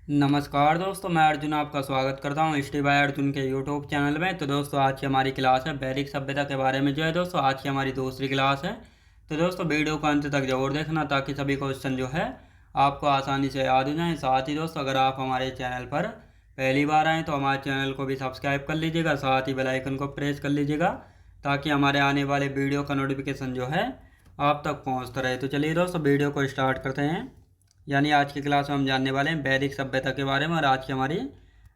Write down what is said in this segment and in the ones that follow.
नमस्कार दोस्तों, मैं अर्जुन आपका स्वागत करता हूँ स्टे बाय अर्जुन के यूट्यूब चैनल में। तो दोस्तों, आज की हमारी क्लास है वैदिक सभ्यता के बारे में। जो है दोस्तों, आज की हमारी दूसरी क्लास है। तो दोस्तों, वीडियो को अंत तक जरूर देखना ताकि सभी क्वेश्चन जो है आपको आसानी से याद हो जाएं। साथ ही दोस्तों, अगर आप हमारे चैनल पर पहली बार आएँ तो हमारे चैनल को भी सब्सक्राइब कर लीजिएगा, साथ ही बेल आइकन को प्रेस कर लीजिएगा ताकि हमारे आने वाले वीडियो का नोटिफिकेशन जो है आप तक पहुँचता रहे। तो चलिए दोस्तों, वीडियो को स्टार्ट करते हैं। यानी आज की क्लास में हम जानने वाले हैं वैदिक सभ्यता के बारे में, और आज की हमारी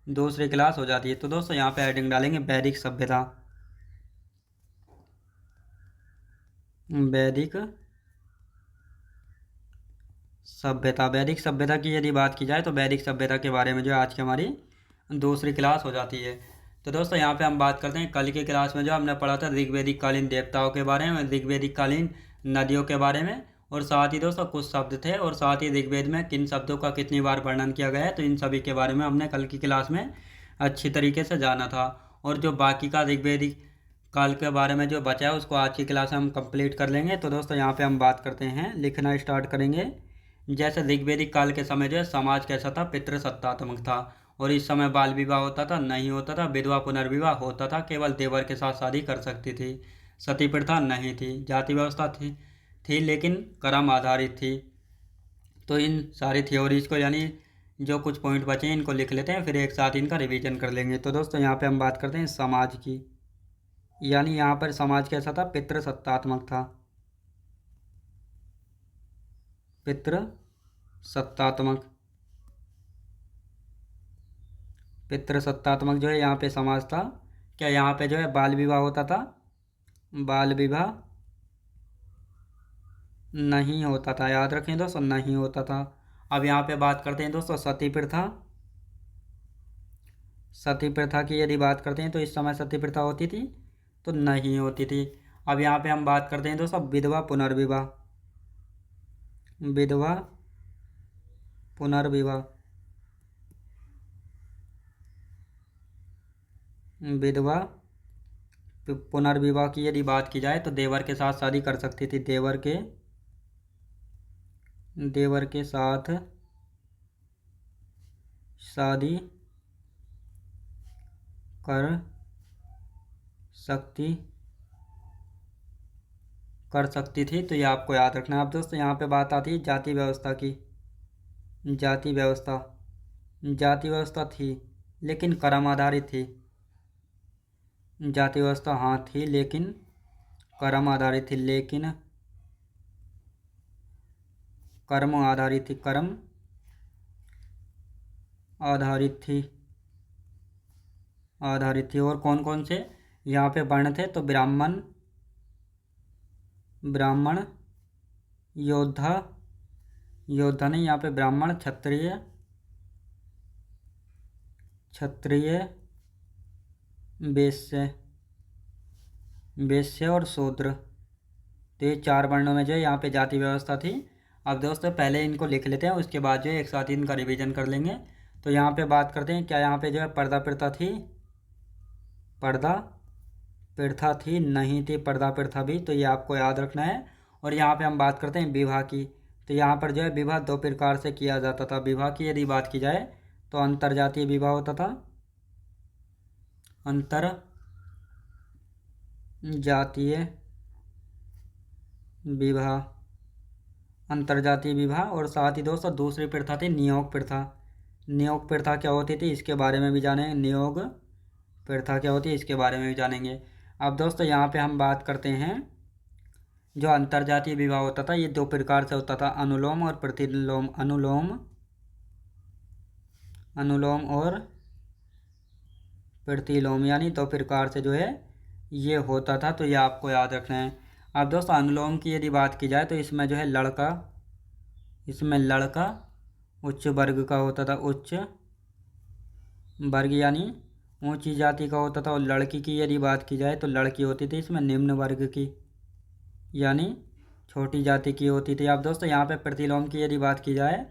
दूसरी क्लास हो जाती है। तो दोस्तों, यहाँ पे हेडिंग डालेंगे वैदिक सभ्यता। वैदिक सभ्यता, वैदिक सभ्यता की यदि बात की जाए तो वैदिक सभ्यता के बारे में जो है आज की हमारी दूसरी क्लास हो जाती है। तो दोस्तों, यहाँ पे हम बात करते हैं कल की क्लास में जो हमने पढ़ा था ऋग्वेदिक कालीन देवताओं के बारे में, ऋग्वेदिक कालीन नदियों के बारे में, और साथ ही दोस्तों कुछ शब्द थे, और साथ ही ऋग्वेद में किन शब्दों का कितनी बार वर्णन किया गया है, तो इन सभी के बारे में हमने कल की क्लास में अच्छी तरीके से जाना था। और जो बाकी का ऋग्वेदिक काल के बारे में जो बचा है उसको आज की क्लास में हम कंप्लीट कर लेंगे। तो दोस्तों, यहाँ पे हम बात करते हैं, लिखना स्टार्ट करेंगे। जैसे ऋग्वेदिक काल के समय जो है समाज कैसा था, पितृसत्तात्मक था, और इस समय बाल विवाह होता था, नहीं होता था, विधवा पुनर्विवाह होता था, केवल देवर के साथ शादी कर सकती थी, सती प्रथा नहीं थी, जाति व्यवस्था थी लेकिन कर्म आधारित थी। तो इन सारी थ्योरीज को, यानी जो कुछ पॉइंट बचे हैं इनको लिख लेते हैं, फिर एक साथ इनका रिवीजन कर लेंगे। तो दोस्तों, यहाँ पे हम बात करते हैं समाज की। यानी यहाँ पर समाज कैसा था, पितृसत्तात्मक था। पितृसत्तात्मक, पितृसत्तात्मक जो है यहाँ पे समाज था। क्या यहाँ पे जो है बाल विवाह होता था? बाल विवाह नहीं होता था, याद रखें दोस्तों, नहीं होता था। अब यहाँ पे बात करते हैं दोस्तों सती प्रथा। सती प्रथा की यदि बात करते हैं तो इस समय सती प्रथा होती थी? तो नहीं होती थी। अब यहाँ पे हम बात करते हैं दोस्तों विधवा पुनर्विवाह। विधवा पुनर्विवाह, विधवा पुनर्विवाह की यदि बात की जाए तो देवर के साथ शादी कर सकती थी, देवर के साथ शादी कर सकती कर सकती थी। तो ये आपको याद रखना है। अब दोस्तों, यहाँ पे बात आती है जाति व्यवस्था की। जाति व्यवस्था, जाति व्यवस्था थी लेकिन कर्म आधारित थी। जाति व्यवस्था हाँ थी लेकिन कर्म आधारित थी, लेकिन कर्म आधारित थी, कर्म आधारित थी, आधारित थी। और कौन कौन से यहाँ पे वर्ण थे, तो ब्राह्मण, ब्राह्मण, योद्धा, योद्धा नहीं, यहाँ पे ब्राह्मण, क्षत्रिय, क्षत्रिय, वैश्य, वैश्य और शूद्र। तो ये चार वर्णों में जो है यहाँ पे जाति व्यवस्था थी। अब दोस्तों, पहले इनको लिख लेते हैं, उसके बाद जो है एक साथ ही इनका रिवीजन कर लेंगे। तो यहाँ पे बात करते हैं, क्या यहाँ पे जो है पर्दा प्रथा थी? पर्दा प्रथा थी? नहीं थी पर्दा प्रथा भी, तो ये आपको याद रखना है। और यहाँ पे हम बात करते हैं विवाह की। तो यहाँ पर जो है विवाह दो प्रकार से किया जाता था। विवाह की यदि बात की जाए तो अंतर जातीय विवाह होता था, अंतर जातीय विवाह, अंतर्जातीय विवाह। और साथ ही दोस्तों दूसरी प्रथा थी नियोग प्रथा। नियोग प्रथा क्या होती थी इसके बारे में भी जानेंगे, नियोग प्रथा क्या होती है इसके बारे में भी जानेंगे। अब दोस्तों, यहाँ पे हम बात करते हैं, जो अंतर्जातीय विवाह होता था ये दो प्रकार से होता था, अनुलोम और प्रतिलोम। अनुलोम, अनुलोम और प्रतिलोम, यानी दो प्रकार से जो है ये होता था। तो ये आपको याद रखना है। अब दोस्तों, अनुलोम की यदि बात की जाए तो इसमें जो है लड़का, इसमें लड़का उच्च वर्ग का होता था, उच्च वर्ग यानी ऊंची जाति का होता था। और लड़की की यदि बात की जाए तो लड़की होती थी इसमें निम्न वर्ग की, यानी छोटी जाति की होती थी। अब दोस्तों, यहाँ पे प्रतिलोम की यदि बात की जाए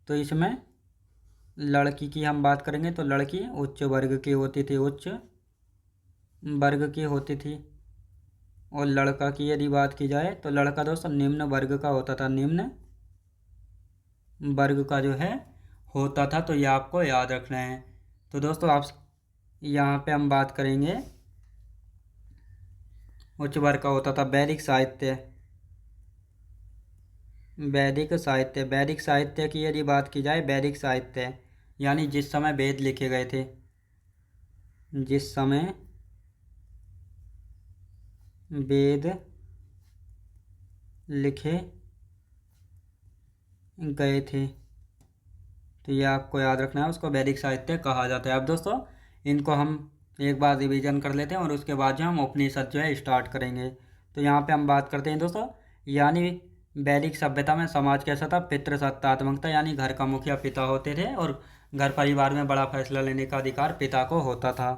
तो इसमें लड़की की हम बात करेंगे तो लड़की उच्च वर्ग की होती थी, उच्च वर्ग की होती थी। और लड़का की यदि बात की जाए तो लड़का दोस्तों निम्न वर्ग का होता था, निम्न वर्ग का जो है होता था, तो ये आपको याद रखना है। तो दोस्तों आप यहाँ पे हम बात करेंगे उच्च वर्ग का होता था वैदिक साहित्य। वैदिक साहित्य की यदि बात की जाए, वैदिक साहित्य यानी जिस समय वेद लिखे गए थे, जिस समय वेद लिखे गए थे, तो ये आपको याद रखना है, उसको वैदिक साहित्य कहा जाता है। अब दोस्तों इनको हम एक बार रिवीजन कर लेते हैं और उसके बाद जो हम उपनिषद जो है स्टार्ट करेंगे। तो यहाँ पे हम बात करते हैं दोस्तों, यानी वैदिक सभ्यता में समाज कैसा था, पितृसत्तात्मक था, यानी घर का मुखिया पिता होते थे और घर परिवार में बड़ा फैसला लेने का अधिकार पिता को होता था।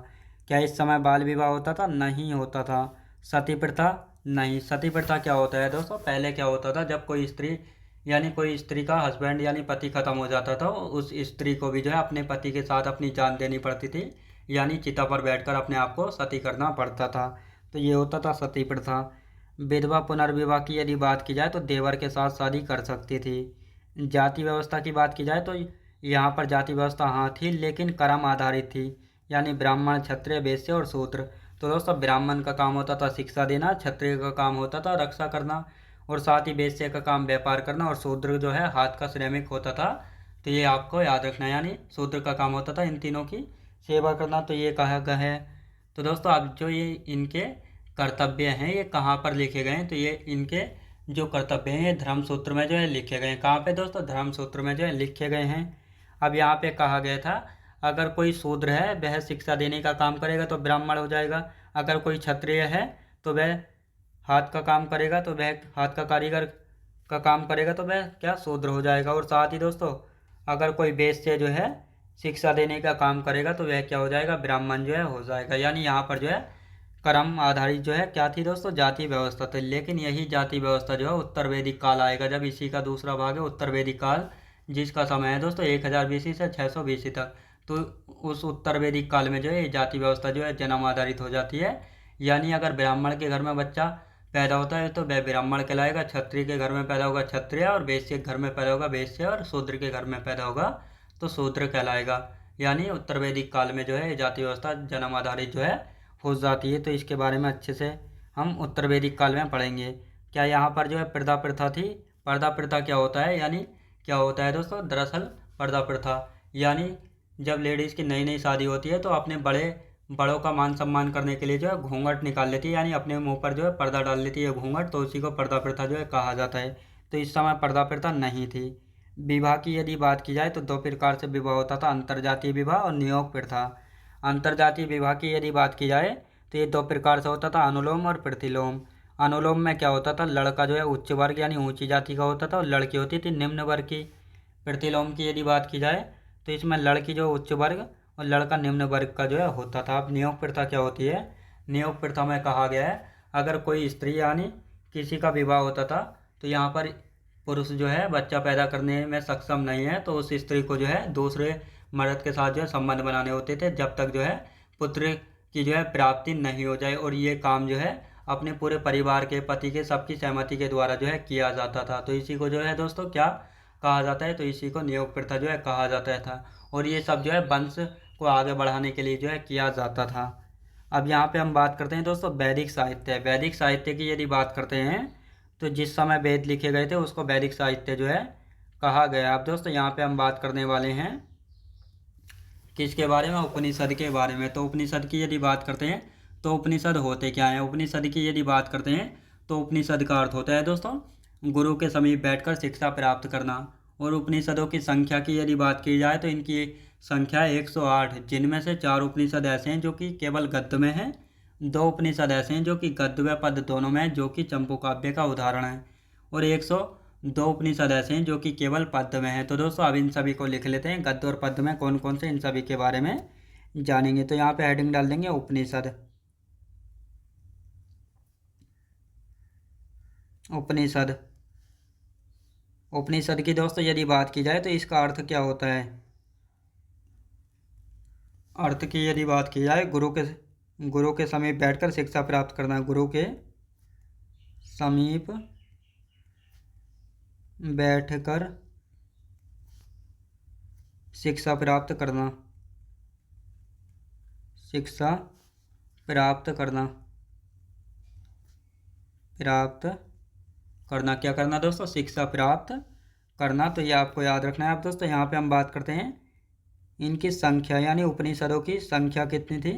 क्या इस समय बाल विवाह होता था? नहीं होता था। सती प्रथा? नहीं। सती प्रथा क्या होता है दोस्तों, पहले क्या होता था, जब कोई स्त्री यानी कोई स्त्री का हस्बैंड यानी पति खत्म हो जाता था, उस स्त्री को भी जो है अपने पति के साथ अपनी जान देनी पड़ती थी, यानी चिता पर बैठकर अपने आप को सती करना पड़ता था। तो ये होता था सती प्रथा। विधवा पुनर्विवाह की यदि बात की जाए तो देवर के साथ शादी कर सकती थी। जाति व्यवस्था की बात की जाए तो यहाँ पर जाति व्यवस्था हाँ थी, लेकिन कर्म आधारित थी, यानी ब्राह्मण, क्षत्रिय, वैश्य और शूद्र। तो दोस्तों ब्राह्मण का काम होता था शिक्षा देना, क्षत्रिय का काम होता था रक्षा करना, और साथ ही वैश्य का काम व्यापार करना, और शूद्र जो है हाथ का श्रमिक होता था। तो ये आपको याद रखना है, यानी शूद्र का काम होता था इन तीनों की सेवा करना। तो ये कहा गया है। तो दोस्तों अब जो ये इनके कर्तव्य हैं ये कहाँ पर लिखे गए हैं, तो ये इनके जो कर्तव्य हैं ये धर्मसूत्र में जो है लिखे गए हैं। कहाँ पे दोस्तों? धर्मसूत्र में जो है लिखे गए हैं। अब यहाँ पे कहा गया था, अगर कोई शूद्र है वह शिक्षा देने का काम करेगा तो ब्राह्मण हो जाएगा, अगर कोई क्षत्रिय है तो वह हाथ का काम करेगा, तो वह हाथ का कारीगर का काम करेगा तो वह क्या शूद्र हो जाएगा। और साथ ही दोस्तों अगर कोई वैश्य जो है शिक्षा देने का काम करेगा तो वह क्या हो जाएगा, ब्राह्मण जो है हो जाएगा। यानी यहाँ पर जो है कर्म आधारित जो है क्या थी दोस्तों, जाति व्यवस्था थी। लेकिन यही जाति व्यवस्था जो है उत्तर वैदिक काल आएगा, जब इसी का दूसरा भाग है उत्तर वैदिक काल, जिसका समय है दोस्तों 1000 BC से 600 BC तक। तो उस उत्तर वैदिक काल में जो है ये जाति व्यवस्था जो है जन्म आधारित हो जाती है। यानी अगर ब्राह्मण के घर में बच्चा पैदा होता है तो वह ब्राह्मण कहलाएगा, क्षत्रिय के घर में पैदा होगा क्षत्रिय, और वैश्य के घर में पैदा होगा वैश्य, और शूद्र के घर में पैदा होगा तो शूद्र कहलाएगा। यानी उत्तर वैदिक काल में जो है जाति व्यवस्था जन्म आधारित जो है हो जाती है। तो इसके बारे में अच्छे से हम उत्तर वैदिक काल में पढ़ेंगे। क्या यहाँ पर जो है पर्दा प्रथा थी? पर्दा प्रथा क्या होता है, यानी क्या होता है दोस्तों, दरअसल पर्दा प्रथा यानी जब लेडीज़ की नई नई शादी होती है तो अपने बड़ों का मान सम्मान करने के लिए जो है घूंघट निकाल लेती है, यानी अपने मुंह पर जो है पर्दा डाल लेती है घूंघट, तो उसी को पर्दा प्रथा जो है कहा जाता है। तो इस समय पर्दा प्रथा नहीं थी। विवाह की यदि बात की जाए तो दो प्रकार से विवाह होता था, अंतर्जातीय विवाह और नियोग प्रथा। अंतर्जातीय विवाह की यदि बात की जाए तो ये दो प्रकार से होता था, अनुलोम और प्रतिलोम। अनुलोम में क्या होता था, लड़का जो है उच्च वर्ग यानी ऊंची जाति का होता था और लड़की होती थी निम्न वर्ग की। प्रतिलोम की यदि बात की जाए तो इसमें लड़की जो उच्च वर्ग और लड़का निम्न वर्ग का जो है होता था। अब नियोग प्रथा क्या होती है? नियोग प्रथा में कहा गया है, अगर कोई स्त्री यानी किसी का विवाह होता था तो यहाँ पर पुरुष जो है बच्चा पैदा करने में सक्षम नहीं है, तो उस स्त्री को जो है दूसरे मर्द के साथ जो है संबंध बनाने होते थे, जब तक जो है पुत्र की जो है प्राप्ति नहीं हो जाए। और ये काम जो है अपने पूरे परिवार के, पति के, सबकी सहमति के द्वारा जो है किया जाता था। तो इसी को जो है दोस्तों क्या कहा जाता है, तो इसी को नियोग प्रथा जो है कहा जाता था। और ये सब जो है वंश को आगे बढ़ाने के लिए जो है किया जाता था। अब यहाँ पे हम बात करते हैं दोस्तों वैदिक साहित्य। वैदिक साहित्य की यदि बात करते हैं तो जिस समय वेद लिखे गए थे उसको वैदिक साहित्य जो है कहा गया। अब दोस्तों यहाँ पे हम बात करने वाले हैं किसके बारे में, उपनिषद के बारे में। तो उपनिषद की यदि बात करते हैं तो उपनिषद होते क्या हैं। उपनिषद की यदि बात करते हैं तो उपनिषद का अर्थ होता है दोस्तों गुरु के समीप बैठकर शिक्षा प्राप्त करना। और उपनिषदों की संख्या की यदि बात की जाए तो इनकी संख्या 108, जिनमें से 4 उपनिषद ऐसे हैं जो कि केवल गद्य में हैं, 2 उपनिषद ऐसे हैं जो कि गद्य व पद्य दोनों में हैं, जो कि चंपू काव्य का उदाहरण है, और 102 उपनिषद ऐसे हैं जो कि केवल पद्य में हैं। तो दोस्तों अब इन सभी को लिख लेते हैं, गद्य और पद्य में कौन कौन से, इन सभी के बारे में जानेंगे। तो यहाँ पे हेडिंग डाल देंगे उपनिषद। उपनिषद उपनिषद की दोस्तों यदि बात की जाए तो इसका अर्थ क्या होता है। अर्थ की यदि बात की जाए गुरु के समीप बैठकर शिक्षा प्राप्त करना। गुरु के समीप बैठकर शिक्षा प्राप्त करना, शिक्षा प्राप्त करना, प्राप्त करना, क्या करना दोस्तों, शिक्षा प्राप्त करना। तो ये आपको याद रखना है। अब दोस्तों यहाँ पे हम बात करते हैं इनकी संख्या, यानी उपनिषदों की संख्या कितनी थी।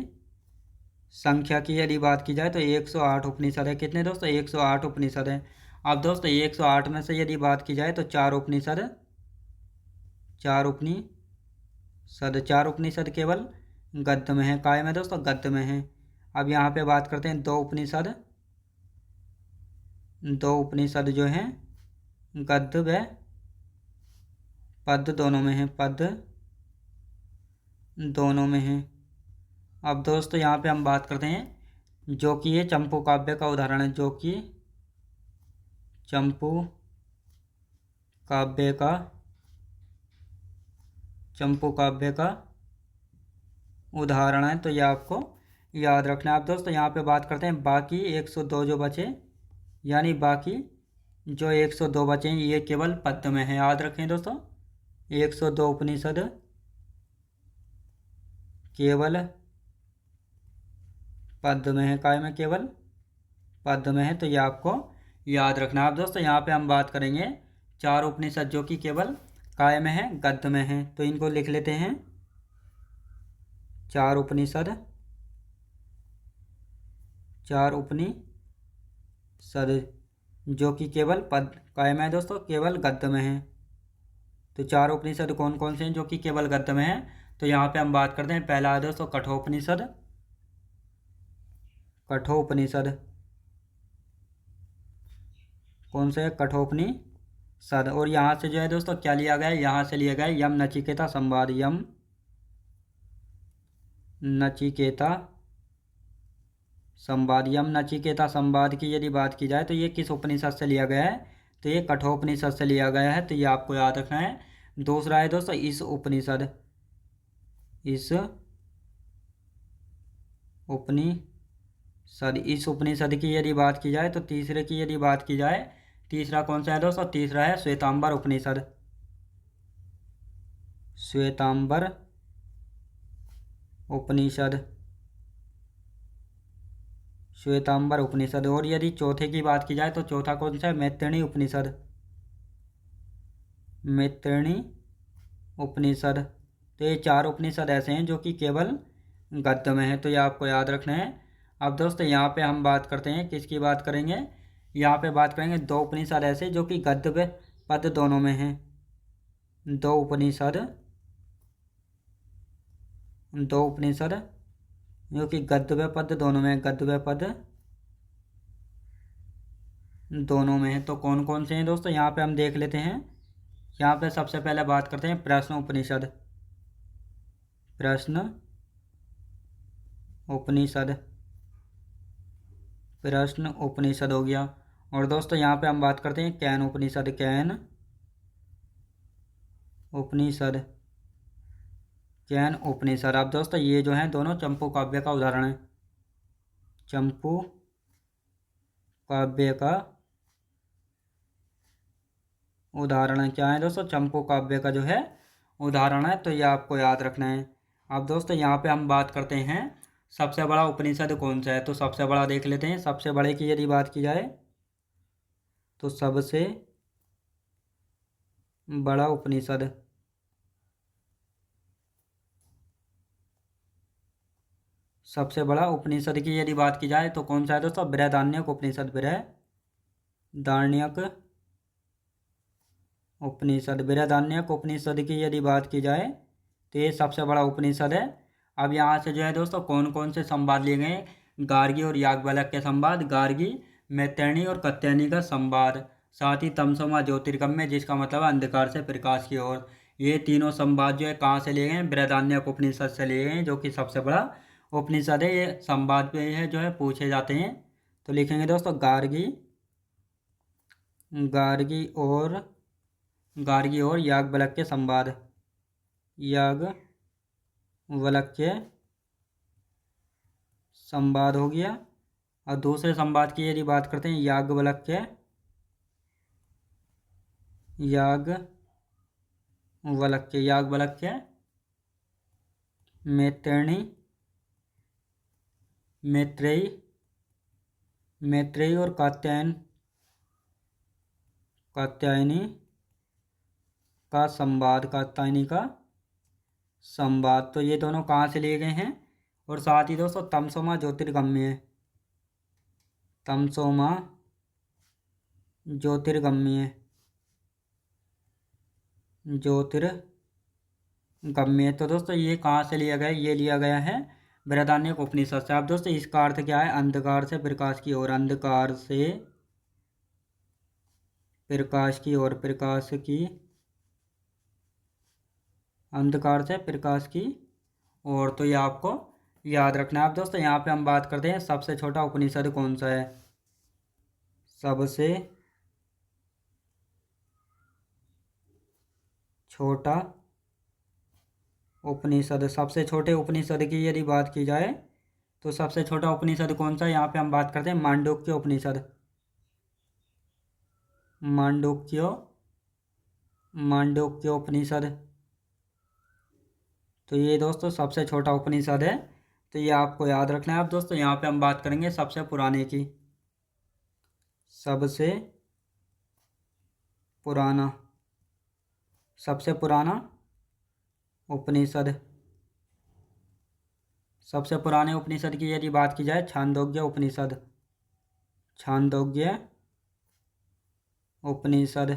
संख्या की यदि बात की जाए तो 108 उपनिषद है। कितने दोस्तों, 108 उपनिषद है। अब दोस्तों 108 में से यदि बात की जाए तो चार उपनिषद केवल गद्य में है। काय में दोस्तों, गद्य में है। अब यहाँ पे बात करते हैं दो उपनिषद जो हैं गद्य व पद्य दोनों में है, पद्य दोनों में है। अब दोस्तों यहाँ पे हम बात करते हैं जो कि ये चंपू काव्य का उदाहरण है, जो कि चंपू काव्य का उदाहरण है। तो ये आपको याद रखना है। अब दोस्तों यहाँ पे बात करते हैं बाकी 102 जो बचे, यानी बाकी जो 102 बचे हैं ये केवल पद्य में है। याद रखें दोस्तों, 102 उपनिषद केवल पद्य में है। काय में, केवल पद्य में है। तो ये आपको याद रखना है। अब दोस्तों यहाँ पे हम बात करेंगे चार उपनिषद जो कि केवल काय में है, गद्य में है। तो इनको लिख लेते हैं। चार उपनिषद जो कि केवल काय में है दोस्तों, केवल गद्य में है। तो चार उपनिषद कौन कौन से हैं जो कि केवल गद्य में है। तो यहाँ पे हम बात करते हैं। पहला है दोस्तों कठोपनिषद, कौन से, कठोपनिषद। और यहाँ से जो है दोस्तों क्या लिया गया है, यहाँ से लिया गया है यम नचिकेता संवाद, यम नचिकेता संवाद की यदि बात की जाए तो ये किस उपनिषद से लिया गया है, तो ये कठोपनिषद से लिया गया है। तो ये आपको याद रखना है। दूसरा है दोस्तों इस उपनिषद की यदि बात की जाए तो तीसरे की यदि बात की जाए, तीसरा कौन सा है दोस्तों, तीसरा है श्वेतांबर उपनिषद, श्वेतांबर उपनिषद। और यदि चौथे की बात की जाए तो चौथा कौन सा है, मैत्रेयणी उपनिषद। तो ये चार उपनिषद ऐसे हैं जो कि केवल गद्य में है। तो ये आपको याद रखना है। अब दोस्तों यहाँ पे हम बात करते हैं, किसकी बात करेंगे, यहाँ पे बात करेंगे दो उपनिषद ऐसे जो कि गद्य व पद्य दोनों में हैं। दो उपनिषद जो कि गद्य व पद्य दोनों में, गद्य व पद्य दोनों में है। तो कौन कौन से हैं दोस्तों, यहाँ पे हम देख लेते हैं। यहाँ पे सबसे पहले बात करते हैं प्रश्न उपनिषद हो गया। और दोस्तों यहाँ पे हम बात करते हैं कैन उपनिषद। अब दोस्तों ये जो हैं दोनों चंपू काव्य का उदाहरण है, चंपू काव्य का उदाहरण है। क्या है दोस्तों, चंपू काव्य का जो है उदाहरण है। तो ये आपको याद रखना है। अब दोस्तों यहाँ पे हम बात करते हैं सबसे बड़ा उपनिषद कौन सा है। तो सबसे बड़ा देख लेते हैं। सबसे बड़े की यदि बात की जाए तो सबसे बड़ा उपनिषद की यदि बात की जाए तो कौन सा है दोस्तों, बृहदारण्यक उपनिषद। बृहदारण्यक उपनिषद की यदि बात की जाए तो ये सबसे बड़ा उपनिषद है। अब यहाँ से जो है दोस्तों कौन कौन से संवाद लिए गए, गार्गी और याज्ञवल्क्य के संवाद, गार्गी मैत्रेयणी और कात्यायनी का संवाद, साथ ही तमसोमा ज्योतिर्गम्य जिसका मतलब है अंधकार से प्रकाश की ओर। ये तीनों संवाद जो है कहाँ से लिए गए, बृहदारण्यक उपनिषद से लिए गए हैं जो कि सबसे बड़ा उपनिषद है। ये संवाद पे है जो है पूछे जाते हैं। तो लिखेंगे दोस्तों गार्गी और याज्ञवल्क्य संवाद, हो गया। और दूसरे संवाद की यदि बात करते हैं वलक्य, याज्ञवल्क्य, मैत्रेयी, मैत्रेयी, मैत्रेयी और कात्यायनी का संवाद, कात्यायनी का संवाद। तो ये दोनों कहाँ से लिए गए हैं? और साथ ही दोस्तों तमसोमा ज्योतिर्गम्य, तमसोमा ज्योतिर्गम्य, ज्योतिर्गम्य। तो दोस्तों ये कहाँ से लिया गया? ये लिया गया है बृहदारण्यक उपनिषद से। अब दोस्तों इसका अर्थ क्या है? अंधकार से प्रकाश की ओर, अंधकार से प्रकाश की ओर, प्रकाश की, अंधकार से प्रकाश की ओर। तो ये आपको याद रखना है। अब दोस्तों यहाँ पे हम बात करते हैं सबसे छोटा उपनिषद कौन सा है। सबसे छोटा उपनिषद, सबसे छोटे उपनिषद की यदि बात की जाए तो सबसे छोटा उपनिषद कौन सा है? यहाँ पे हम बात करते हैं मांडूक्य उपनिषद, मांडूक्य, मांडूक्य उपनिषद। तो ये दोस्तों सबसे छोटा उपनिषद है, तो ये आपको याद रखना है। अब दोस्तों यहाँ पे हम बात करेंगे सबसे पुराने की, सबसे पुराना, सबसे पुराना उपनिषद, सबसे पुराने उपनिषद की यदि बात की जाए छांदोग्य उपनिषद, छांदोग्य उपनिषद।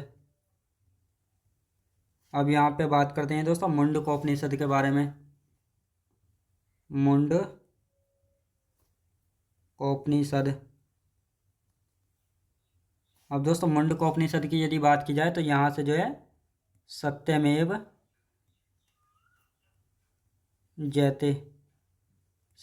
अब यहाँ पे बात करते हैं दोस्तों मुंडक उपनिषद के बारे में, मुंडकोपनिषद। अब दोस्तों मुंडकोपनिषद की यदि बात की जाए तो यहाँ से जो है सत्यमेव जयते,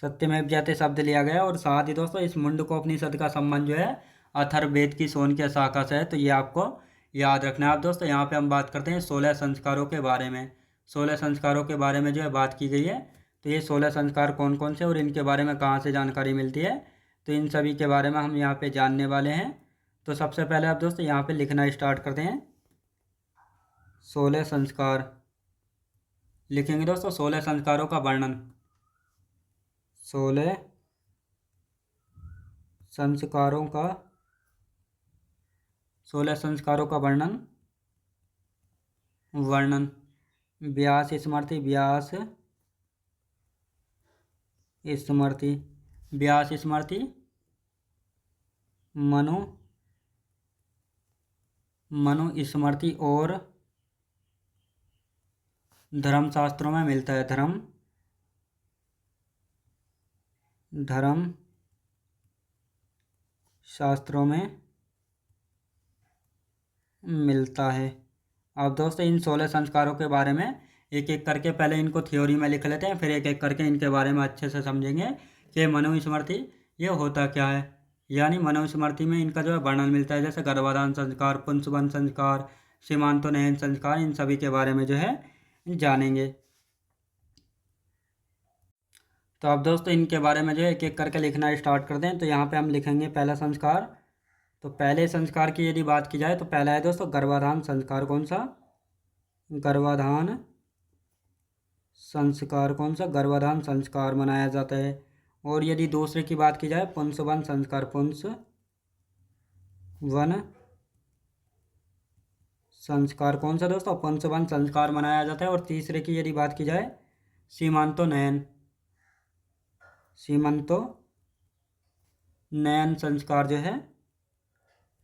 सत्यमेव जयते शब्द लिया गया। और साथ ही दोस्तों इस मुंडकोपनिषद का संबंध जो है अथर्ववेद की शोणक्य शाखा से है, तो ये आपको याद रखना है। अब दोस्तों यहाँ पे हम बात करते हैं 16 संस्कारों के बारे में, 16 संस्कारों के बारे में जो है बात की गई है। तो ये 16 संस्कार कौन कौन से और इनके बारे में कहाँ से जानकारी मिलती है, तो इन सभी के बारे में हम यहाँ पे जानने वाले हैं। तो सबसे पहले आप दोस्तों यहाँ पे लिखना स्टार्ट करते हैं 16 संस्कार। लिखेंगे दोस्तों 16 संस्कारों का वर्णन, 16 संस्कारों का, 16 संस्कारों का वर्णन, वर्णन। व्यास स्मृति, व्यास स्मृति, व्यास स्मृति, मनु, मनु स्मृति और धर्मशास्त्रों में मिलता है, धर्म शास्त्रों में मिलता है। अब दोस्तों इन 16 संस्कारों के बारे में एक एक करके पहले इनको थ्योरी में लिख लेते हैं, फिर एक एक करके इनके बारे में अच्छे से समझेंगे कि मनुस्मृति ये होता क्या है। यानी मनुस्मृति में इनका जो है वर्णन मिलता है, जैसे गर्भाधान संस्कार, पुंसवन संस्कार, सीमांतोन्नयन संस्कार, इन सभी के बारे में जो है जानेंगे। तो अब दोस्तों इनके बारे में जो है एक एक करके लिखना स्टार्ट कर दें। तो यहाँ पे हम लिखेंगे पहला संस्कार। तो पहले संस्कार की यदि बात की जाए तो पहला है दोस्तों गर्भाधान संस्कार। कौन सा? गर्भाधान संस्कार। कौन सा? गर्भाधान संस्कार मनाया जाता है। और यदि दूसरे की बात की जाए पुंसवन संस्कार, पुंसवन संस्कार। कौन सा दोस्तों? पुंसवन संस्कार मनाया जाता है। और तीसरे की यदि बात की जाए सीमांतोन्नयन, सीमांतोन्नयन संस्कार जो है,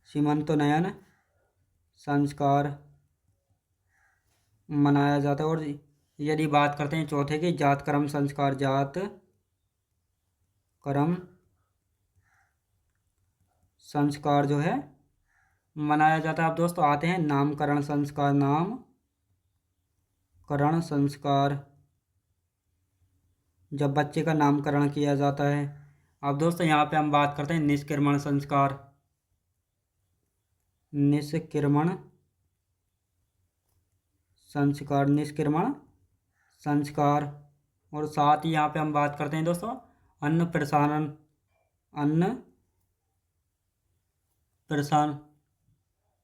सीमांतोन्नयन संस्कार मनाया जाता है। और यदि बात करते हैं चौथे की जात कर्म संस्कार, जात कर्म संस्कार जो है मनाया जाता है। अब दोस्तों आते हैं नामकरण संस्कार, नामकरण संस्कार, जब बच्चे का नामकरण किया जाता है। अब दोस्तों यहाँ पे हम बात करते हैं निष्क्रमण संस्कार, निष्क्रमण संस्कार, निष्क्रमण संस्कार। और साथ ही यहाँ पे हम बात करते हैं दोस्तों अन्न प्रसारण, अन्न प्रसान,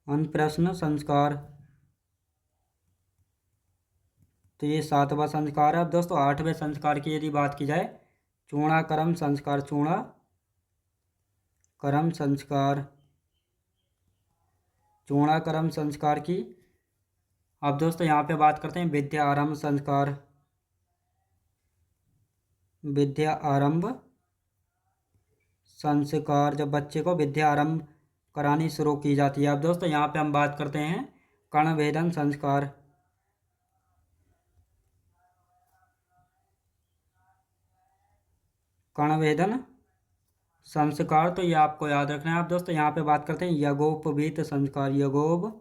अन्नप्राशन संस्कार, तो ये 7वां संस्कार है। अब दोस्तों 8वें संस्कार की यदि बात की जाए, चूणाकर्म संस्कार, चूणाकर्म संस्कार, चूणाकर्म संस्कार की। अब दोस्तों यहाँ पे बात करते हैं विद्या आरंभ संस्कार, विद्या आरंभ संस्कार, जब बच्चे को विद्या आरंभ करानी शुरू की जाती है। अब दोस्तों यहाँ पे हम बात करते हैं कर्णवेधन संस्कार, कर्णवेधन संस्कार, तो ये आपको याद रखना है। आप दोस्तों यहाँ पे बात करते हैं यज्ञोपवीत संस्कार, यज्ञोपवीत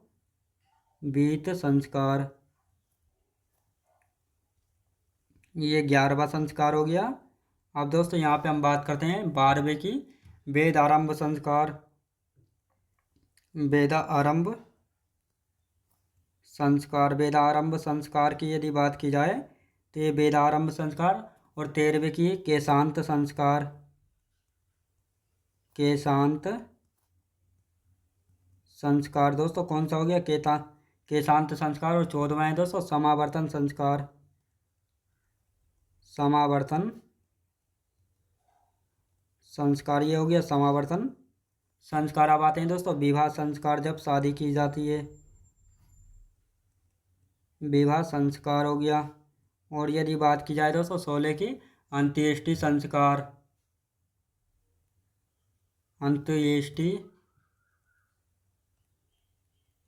संस्कार, ये 11वां संस्कार हो गया। अब दोस्तों यहाँ पे हम बात करते हैं 12वें की, वेद आरंभ संस्कार, वेद आरंभ संस्कार, वेद आरंभ संस्कार की यदि बात की जाए तो ये वेद आरंभ संस्कार। और 13वें की केशांत संस्कार, केशांत संस्कार दोस्तों कौन सा हो गया, केशांत संस्कार। और 14वां है दोस्तों समावर्तन संस्कार, समावर्तन संस्कार, ये हो गया समावर्तन संस्कार। अब आते हैं दोस्तों विवाह संस्कार, जब शादी की जाती है, विवाह संस्कार हो गया। और यदि बात की जाए दोस्तों 16 की अंत्येष्टि संस्कार, अंत्येष्टि,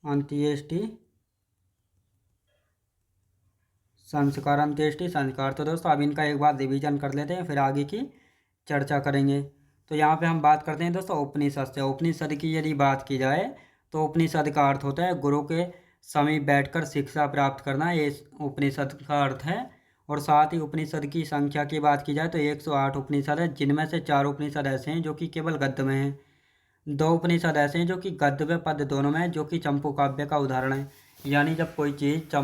अंत्येष्टि संस्कार, अंत्येष्टि संस्कार। तो दोस्तों अब इनका एक बार रिवीजन कर लेते हैं, फिर आगे की चर्चा करेंगे। तो यहाँ पे हम बात करते हैं दोस्तों उपनिषद से। उपनिषद की यदि बात की जाए तो उपनिषद का अर्थ होता है गुरु के समीप बैठकर शिक्षा प्राप्त करना, ये उपनिषद का अर्थ है। और साथ ही उपनिषद की संख्या की बात की जाए तो 108 उपनिषद है, जिनमें से 4 उपनिषद ऐसे हैं जो कि केवल गद्य में हैं, 2 उपनिषद ऐसे हैं जो कि गद्य व पद्य दोनों में हैं, जो कि चंपू काव्य का उदाहरण है। यानी जब कोई चीज़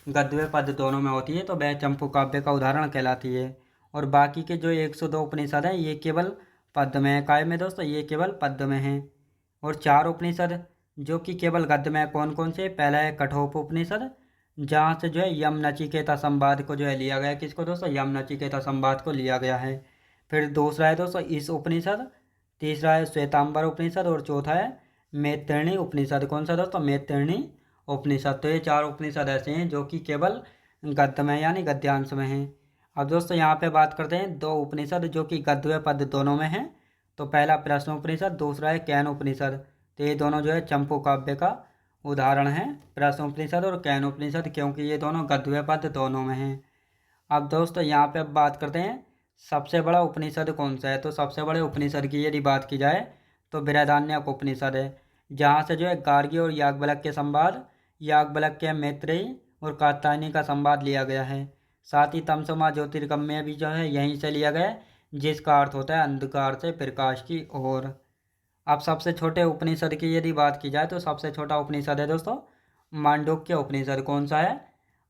गद्य व पद्य दोनों में होती है तो वह चंपू काव्य का उदाहरण कहलाती है। और बाकी के जो 102 उपनिषद हैं ये केवल पद्य में है। काय में दोस्तों, ये केवल पद्य में हैं। और 4 उपनिषद जो कि केवल गद्य में है, कौन कौन से? पहला है कठोपनिषद, जहाँ से जो है यम नचिकेता संवाद को जो है लिया गया है। किसको दोस्तों? यम नचिकेता संवाद को लिया गया है। फिर दूसरा है दोस्तों इस उपनिषद, तीसरा है श्वेतांबर उपनिषद और चौथा है मैत्रेयणी उपनिषद। कौन सा दोस्तों? मैत्रेयणी उपनिषद। तो ये 4 उपनिषद ऐसे हैं जो कि केवल गद्य में यानी गद्यांश में हैं। अब दोस्तों यहाँ पे बात करते हैं 2 उपनिषद जो कि गद्य व पद्य दोनों में हैं। तो पहला प्रश्न उपनिषद, दूसरा है कैन उपनिषद। तो ये दोनों जो है चंपू काव्य का उदाहरण है, प्रश्न उपनिषद और कैन उपनिषद, क्योंकि ये दोनों गद्य व पद्य दोनों में हैं। अब दोस्तों यहाँ पे अब बात करते हैं सबसे बड़ा उपनिषद कौन सा है। तो सबसे बड़े उपनिषद की यदि बात की जाए तो बृहदारण्यक उपनिषद है, जहाँ से जो है गार्गी और याज्ञवल्क्य के संवाद, याज्ञवल्क्य मैत्रेयी और कात्यायनी का संवाद लिया गया है। साथ ही तमसोमा ज्योतिर्गम्य भी जो है यहीं से लिया गया है, जिसका अर्थ होता है अंधकार से प्रकाश की ओर। अब सबसे छोटे उपनिषद की यदि बात की जाए तो सबसे छोटा उपनिषद है दोस्तों मांडुक्य उपनिषद। कौन सा है?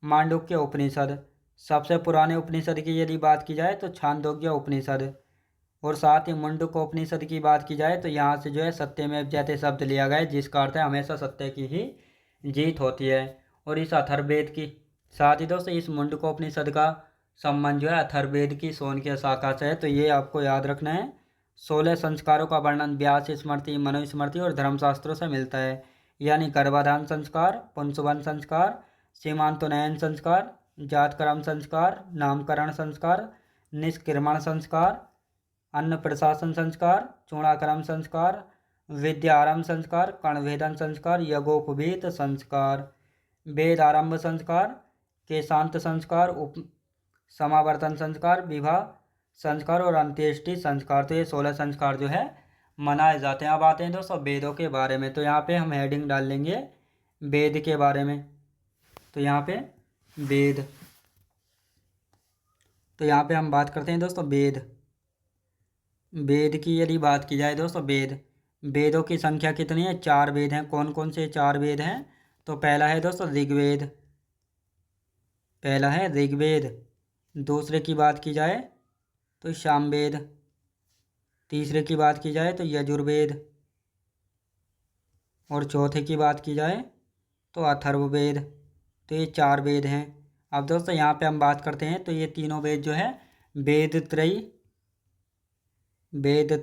मांडुक्य उपनिषद। सबसे पुराने उपनिषद की यदि बात की जाए तो छांदोग्य उपनिषद। और साथ ही मुंडक उपनिषद की बात की जाए तो यहाँ से जो है सत्यमेव जयते शब्द लिया गया है, जिसका अर्थ है हमेशा सत्य की ही जीत होती है। और इस अथर्ववेद की साथ ही दोस्तों इस मुंडकोपनिषद का संबंध जो है अथर्ववेद की शौनकीय शाखा से है। तो ये आपको याद रखना है। 16 संस्कारों का वर्णन व्यास स्मृति, मनुस्मृति और धर्मशास्त्रों से मिलता है, यानी गर्भाधान संस्कार, पुंसवन संस्कार, सीमांतोन्नयन संस्कार, जातकर्म संस्कार, नामकरण संस्कार, निष्क्रमण संस्कार, अन्न प्रशासन संस्कार, चूड़ाकर्म संस्कार, विद्यारंभ संस्कार, कर्णवेधन संस्कार, यज्ञोपवीत संस्कार, वेद आरंभ संस्कार, केशांत संस्कार, समावर्तन संस्कार, विवाह संस्कार और अंत्येष्टि संस्कार। तो ये 16 संस्कार जो है मनाए जाते हैं। अब आते हैं दोस्तों वेदों के बारे में। तो यहाँ पे हम हेडिंग डाल लेंगे वेद के बारे में। तो यहाँ पे वेद, तो यहाँ पे हम बात करते हैं दोस्तों वेद। वेद की यदि बात की जाए दोस्तों, वेदों की संख्या कितनी है? 4 वेद हैं। कौन कौन से 4 वेद हैं? तो पहला है दोस्तों ऋग्वेद, पहला है ऋग्वेद। दूसरे की बात की जाए तो सामवेद, तीसरे की बात की जाए तो यजुर्वेद, और चौथे की बात की जाए तो अथर्ववेद। तो ये 4 वेद हैं। अब दोस्तों यहाँ पे हम बात करते हैं तो ये तीनों वेद जो है वेद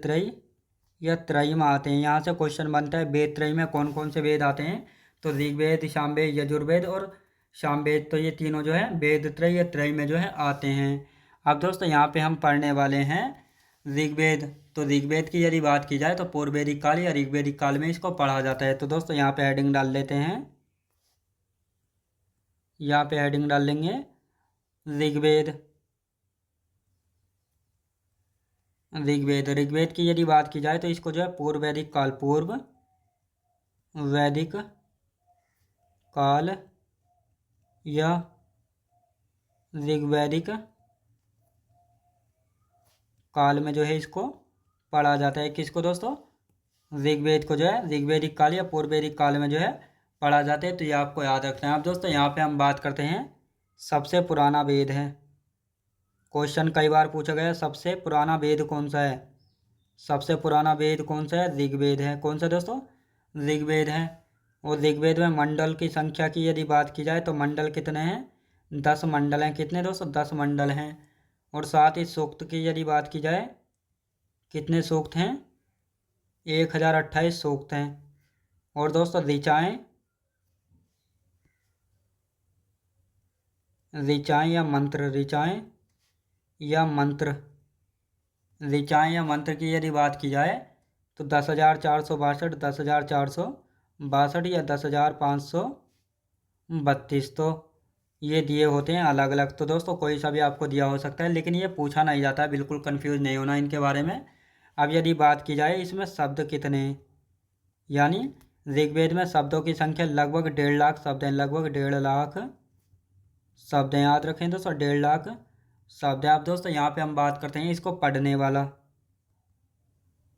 त्रयी या त्रयी में आते हैं। यहाँ से क्वेश्चन बनता है वेद त्रयी में कौन कौन से वेद आते हैं, तो ऋग्वेद, सामवेद, यजुर्वेद और सामवेद, तो ये तीनों जो है वेद त्रयी या त्रयी में जो है आते हैं। अब दोस्तों यहाँ पे हम पढ़ने वाले हैं ऋग्वेद। तो ऋग्वेद की यदि बात की जाए तो पूर्व वैदिक काल या ऋग्वेदिक काल में इसको पढ़ा जाता है। तो दोस्तों यहाँ पे हेडिंग डाल लेते हैं, यहाँ पे हेडिंग डाल लेंगे ऋग्वेद। ऋग्वेद की यदि बात की जाए तो इसको जो है पूर्व वैदिक काल या ऋग्वैदिक काल में जो है इसको पढ़ा जाता है। किसको दोस्तों? ऋग्वेद को जो है ऋग्वैदिक काल या पूर्व वैदिक काल में जो है पढ़ा जाता है। तो ये आपको याद रखना है। अब दोस्तों यहाँ पे हम बात करते हैं सबसे पुराना वेद है। क्वेश्चन कई बार पूछा गया सबसे पुराना वेद कौन सा है। सबसे पुराना वेद कौन सा है? ऋग्वेद है। कौन सा दोस्तों? ऋग्वेद है। और ऋग्वेद में मंडल की संख्या की यदि बात की जाए तो मंडल कितने हैं? 10 मंडल हैं। कितने दोस्तों? 10 मंडल हैं। और साथ ही सूक्त की यदि बात की जाए कितने सूक्त हैं? 1028 सूक्त हैं। और दोस्तों ऋचाएँ या मंत्र, ऋचाएँ या मंत्र की यदि बात की जाए तो 10,462, 10,462 या 10,532, तो ये दिए होते हैं अलग अलग। तो दोस्तों कोई सा भी आपको दिया हो सकता है, लेकिन ये पूछा नहीं जाता है, बिल्कुल कंफ्यूज नहीं होना इनके बारे में। अब यदि बात की जाए इसमें शब्द कितने हैं, यानी ऋग्वेद में शब्दों की संख्या लगभग 1.5 लाख शब्द हैं। लगभग 1.5 लाख शब्द हैं। याद रखें दोस्तों, 1.5 लाख शब्द है। अब दोस्तों यहाँ पे हम बात करते हैं इसको पढ़ने वाला।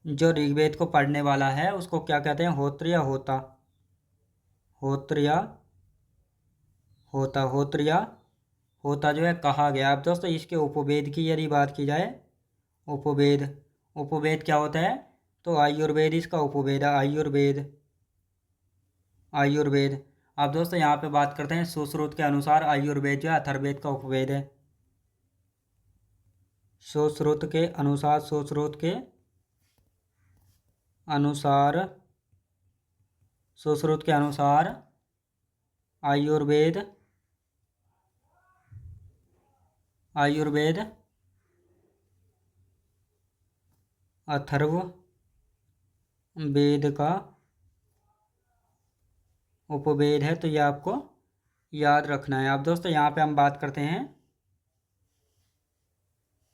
जो ऋग्वेद को पढ़ने वाला है उसको क्या कहते हैं? होत्र या होता? होता जो है कहा गया। अब दोस्तों इसके उपवेद की यदि बात की जाए, उपवेद क्या होता है? तो आयुर्वेद इसका उपवेद है। आयुर्वेद। अब दोस्तों यहाँ पे बात करते हैं सुश्रुत के अनुसार आयुर्वेद जो है अथर्ववेद का उपवेद है। सुश्रुत के अनुसार आयुर्वेद अथर्ववेद का उपवेद है। तो ये आपको याद रखना है। अब दोस्तों यहाँ पे हम बात करते हैं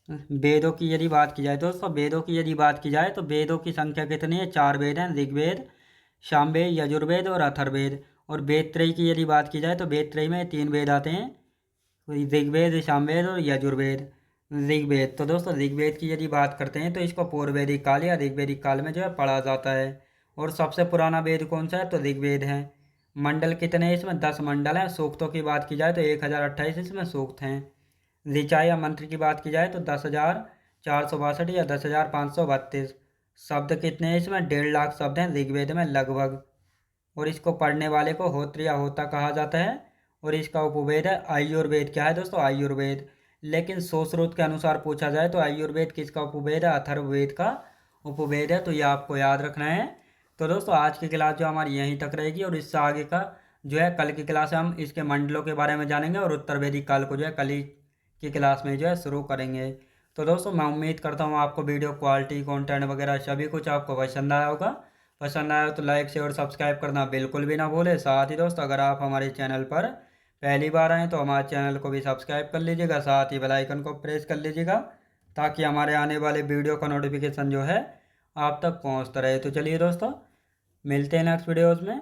वेदों की यदि बात की जाए। दोस्तों वेदों की यदि बात की जाए तो वेदों की संख्या कितनी है? 4 वेद हैं, ऋग्वेद, सामवेद, यजुर्वेद और अथर्ववेद। और वेद त्रयी की यदि बात की जाए तो वेद त्रयी में 3 वेद आते हैं, ऋग्वेद, सामवेद और यजुर्वेद। ऋग्वेद, तो दोस्तों ऋग्वेद की यदि बात करते हैं तो इसको पूर्व वैदिक काल या ऋग्वेदिक काल में जो है पढ़ा जाता है। और सबसे पुराना वेद कौन सा है? तो ऋग्वेद है। मंडल कितने हैं इसमें? 10 मंडल हैं। सूक्तों की बात की जाए तो 1028 इसमें सूक्त हैं। ऋचा या मंत्र की बात की जाए तो 10,462 या 10,532 शब्द कितने हैं इसमें? 1.5 लाख शब्द हैं ऋग्वेद में लगभग। और इसको पढ़ने वाले को होत्र या होता कहा जाता है। और इसका उपवेद है आयुर्वेद। क्या है दोस्तों? आयुर्वेद। लेकिन सुश्रुत के अनुसार पूछा जाए तो आयुर्वेद किसका उपवेद है? अथर्ववेद का उपवेद है। तो ये आपको याद रखना है। तो दोस्तों आज की क्लास जो हमारी यहीं तक रहेगी, और इससे आगे का जो है कल की क्लास में हम इसके मंडलों के बारे में जानेंगे, और उत्तर वैदिक काल को जो है कल ही की क्लास में जो है शुरू करेंगे। तो दोस्तों मैं उम्मीद करता हूँ आपको वीडियो क्वालिटी, कंटेंट वगैरह सभी कुछ आपको पसंद आया होगा। पसंद आया तो लाइक, शेयर और सब्सक्राइब करना बिल्कुल भी ना भूले। साथ ही दोस्तों अगर आप हमारे चैनल पर पहली बार आएँ तो हमारे चैनल को भी सब्सक्राइब कर लीजिएगा, साथ ही बेल आइकन को प्रेस कर लीजिएगा, ताकि हमारे आने वाले वीडियो का नोटिफिकेशन जो है आप तक पहुँचता रहे। तो चलिए दोस्तों मिलते हैं नेक्स्ट वीडियोज़ में।